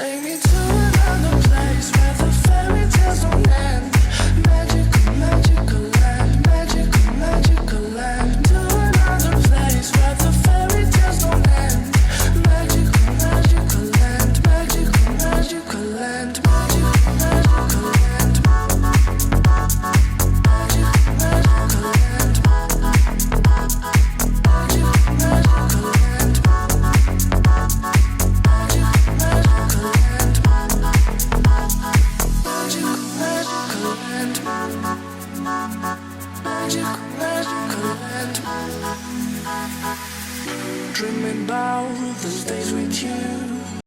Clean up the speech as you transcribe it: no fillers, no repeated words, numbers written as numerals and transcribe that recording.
Take me to another place where the fairy tales don't end. Magical, magical land, magical, magical land. To another place where the fairy tales don't end. Magical, magical land, magical, magical land, magical, magical land. Magical, magical land. Magical, magical land. Dreaming about those days with you.